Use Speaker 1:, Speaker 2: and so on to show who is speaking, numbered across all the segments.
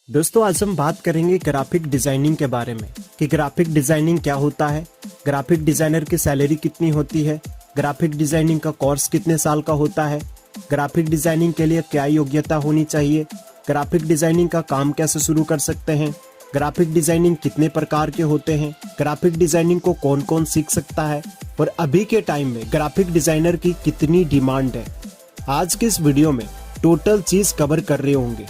Speaker 1: दोस्तों आज हम बात करेंगे ग्राफिक डिजाइनिंग के बारे में कि ग्राफिक डिजाइनिंग क्या होता है, ग्राफिक डिजाइनर की सैलरी कितनी होती है, ग्राफिक डिजाइनिंग का कोर्स कितने साल का होता है, ग्राफिक डिजाइनिंग के लिए क्या योग्यता होनी चाहिए, ग्राफिक डिजाइनिंग का काम कैसे शुरू कर सकते हैं, ग्राफिक डिजाइनिंग कितने प्रकार के होते हैं, ग्राफिक डिजाइनिंग को कौन कौन सीख सकता है और अभी के टाइम में ग्राफिक डिजाइनर की कितनी डिमांड है। आज के इस वीडियो में टोटल चीज कवर कर रहे होंगे।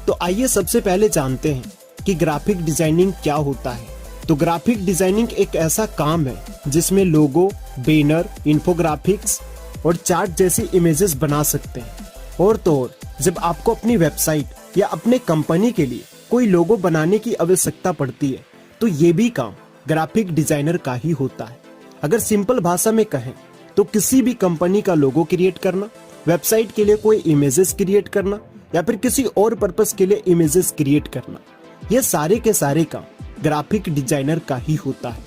Speaker 1: तो आइए सबसे पहले जानते हैं कि ग्राफिक डिजाइनिंग क्या होता है। तो ग्राफिक डिजाइनिंग एक ऐसा काम है जिसमें लोगो, बैनर, इन्फोग्राफिक्स और चार्ट जैसी इमेजेस बना सकते हैं। और तो और जब आपको अपनी वेबसाइट या अपने कंपनी के लिए कोई लोगो बनाने की आवश्यकता पड़ती है तो ये भी काम ग्राफिक डिजाइनर का ही होता है। अगर सिंपल भाषा में कहें तो किसी भी कंपनी का लोगो क्रिएट करना, वेबसाइट के लिए कोई इमेजेस क्रिएट करना या फिर किसी और पर्पस के लिए इमेजेस क्रिएट करना, ये सारे के सारे काम ग्राफिक डिजाइनर का ही होता है।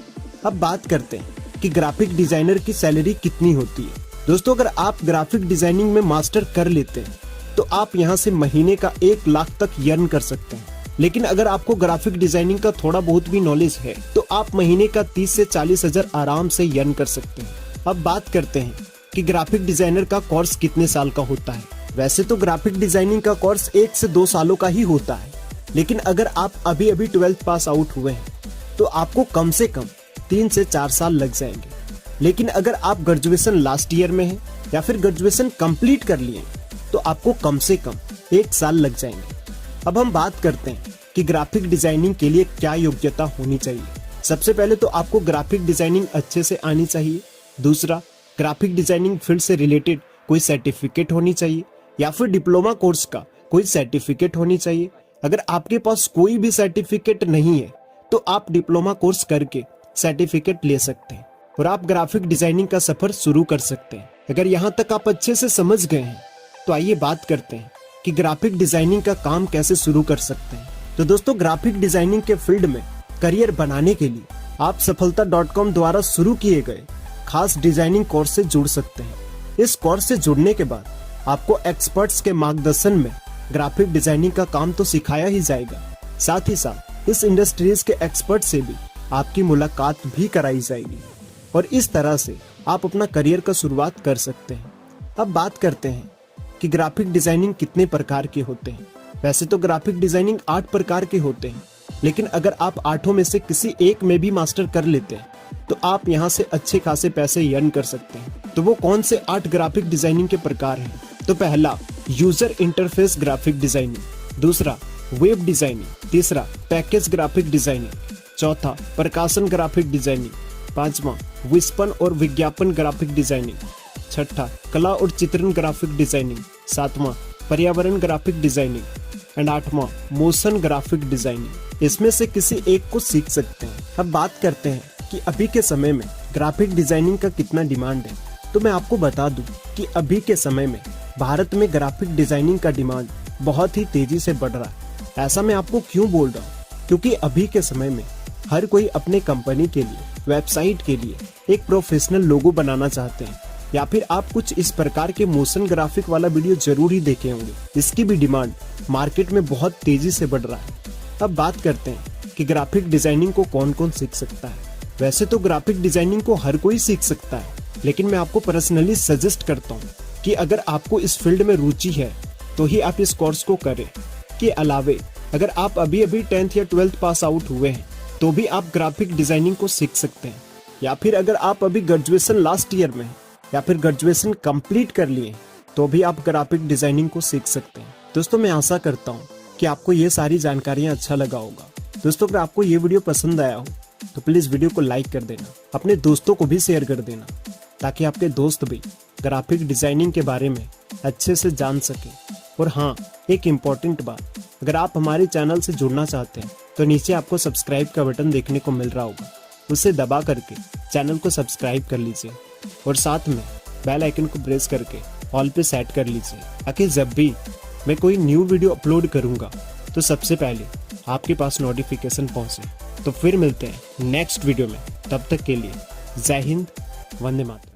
Speaker 1: अब बात करते हैं कि ग्राफिक डिजाइनर की सैलरी कितनी होती है। दोस्तों अगर आप ग्राफिक डिजाइनिंग में मास्टर कर लेते हैं तो आप यहाँ से महीने का 1 लाख तक अर्न कर सकते हैं। लेकिन अगर आपको ग्राफिक डिजाइनिंग का थोड़ा बहुत भी नॉलेज है तो आप महीने का 30 से 40 हजार आराम से अर्न कर सकते हैं। अब बात करते हैं कि ग्राफिक डिजाइनर का कोर्स कितने साल का होता है। वैसे तो ग्राफिक डिजाइनिंग का कोर्स 1 से 2 सालों का ही होता है, लेकिन अगर आप अभी 12th पास आउट हुए हैं तो आपको कम से कम 3 से 4 साल लग जाएंगे। लेकिन अगर आप ग्रेजुएशन लास्ट ईयर में हैं या फिर ग्रेजुएशन कंप्लीट कर लिए तो आपको कम से कम 1 साल लग जाएंगे। अब हम बात करते हैं कि ग्राफिक डिजाइनिंग के लिए क्या योग्यता होनी चाहिए। सबसे पहले तो आपको ग्राफिक डिजाइनिंग अच्छे से आनी चाहिए। दूसरा, ग्राफिक डिजाइनिंग फील्ड से रिलेटेड कोई सर्टिफिकेट होनी चाहिए या फिर डिप्लोमा कोर्स का कोई सर्टिफिकेट होनी चाहिए। अगर आपके पास कोई भी सर्टिफिकेट नहीं है तो आप डिप्लोमा कोर्स करके सर्टिफिकेट ले सकते हैं और आप ग्राफिक डिजाइनिंग का सफर शुरू कर सकते हैं। अगर यहाँ तक आप अच्छे से समझ गए हैं तो आइए बात करते हैं कि ग्राफिक डिजाइनिंग का काम कैसे शुरू कर सकते हैं। तो दोस्तों ग्राफिक डिजाइनिंग के फील्ड में करियर बनाने के लिए आप सफलता.com द्वारा शुरू किए गए खास डिजाइनिंग कोर्स से जुड़ सकते हैं। इस कोर्स से जुड़ने के बाद आपको एक्सपर्ट्स के मार्गदर्शन में ग्राफिक डिजाइनिंग का काम तो सिखाया ही जाएगा, साथ ही साथ इस इंडस्ट्रीज के एक्सपर्ट से भी आपकी मुलाकात भी कराई जाएगी और इस तरह से आप अपना करियर का शुरुआत कर सकते हैं। अब बात करते हैं कि ग्राफिक डिजाइनिंग कितने प्रकार के होते हैं। वैसे तो ग्राफिक डिजाइनिंग 8 प्रकार के होते हैं, लेकिन अगर आप 8 में से किसी एक में भी मास्टर कर लेते हैं तो आप यहाँ से अच्छे खासे पैसे अर्न कर सकते हैं। तो वो कौन से 8 ग्राफिक डिजाइनिंग के प्रकार हैं? तो पहला, यूजर इंटरफेस ग्राफिक डिजाइनिंग। दूसरा, वेब डिजाइनिंग। तीसरा, पैकेज ग्राफिक डिजाइनिंग। चौथा, प्रकाशन ग्राफिक डिजाइनिंग। पांचवा, विपणन और विज्ञापन ग्राफिक डिजाइनिंग। छठा, कला और चित्रण ग्राफिक डिजाइनिंग। सातवां, पर्यावरण ग्राफिक डिजाइनिंग एंड 8वां, मोशन ग्राफिक डिजाइनिंग। इसमें से किसी एक को सीख सकते हैं। अब बात करते हैं कि अभी के समय में ग्राफिक डिजाइनिंग का कितना डिमांड है। तो मैं आपको बता दूं कि अभी के समय में भारत में ग्राफिक डिजाइनिंग का डिमांड बहुत ही तेजी से बढ़ रहा है। ऐसा मैं आपको क्यों बोल रहा हूँ? क्योंकि अभी के समय में हर कोई अपने कंपनी के लिए, वेबसाइट के लिए एक प्रोफेशनल लोगो बनाना चाहते हैं, या फिर आप कुछ इस प्रकार के मोशन ग्राफिक वाला वीडियो जरूर ही देखे होंगे। इसकी भी डिमांड मार्केट में बहुत तेजी से बढ़ रहा है। अब बात करते हैं कि ग्राफिक डिजाइनिंग को कौन कौन सीख सकता है। वैसे तो ग्राफिक डिजाइनिंग को हर कोई सीख सकता है, लेकिन मैं आपको पर्सनली सजेस्ट करता हूँ कि अगर आपको इस फील्ड में रुचि है तो ही आप इस कोर्स को करें। के अलावे अगर आप अभी 10th या 12th पास आउट हुए हैं तो भी आप ग्राफिक डिजाइनिंग को सीख सकते हैं, या फिर अगर आप अभी ग्रेजुएशन लास्ट ईयर में या फिर ग्रेजुएशन कंप्लीट कर लिए तो भी आप ग्राफिक डिजाइनिंग को सीख सकते हैं। दोस्तों मैं आशा करता हूँ कि आपको ये सारी जानकारियाँ अच्छा लगा होगा। दोस्तों अगर आपको ये वीडियो पसंद आया हो तो प्लीज वीडियो को लाइक कर देना, अपने दोस्तों को भी शेयर कर देना, ताकि आपके दोस्त भी ग्राफिक डिजाइनिंग के बारे में अच्छे से जान सके। और हाँ, एक इम्पॉर्टेंट बात, अगर आप हमारे चैनल से जुड़ना चाहते हैं तो नीचे आपको सब्सक्राइब का बटन देखने को मिल रहा होगा, उसे दबा करके चैनल को सब्सक्राइब कर लीजिए और साथ में बेल आइकन को प्रेस करके ऑल पे सेट कर लीजिए, ताकि जब भी मैं कोई न्यू वीडियो अपलोड करूंगा तो सबसे पहले आपके पास नोटिफिकेशन पहुंचे। तो फिर मिलते हैं नेक्स्ट वीडियो में, तब तक के लिए जय हिंद, वंदे मातरम।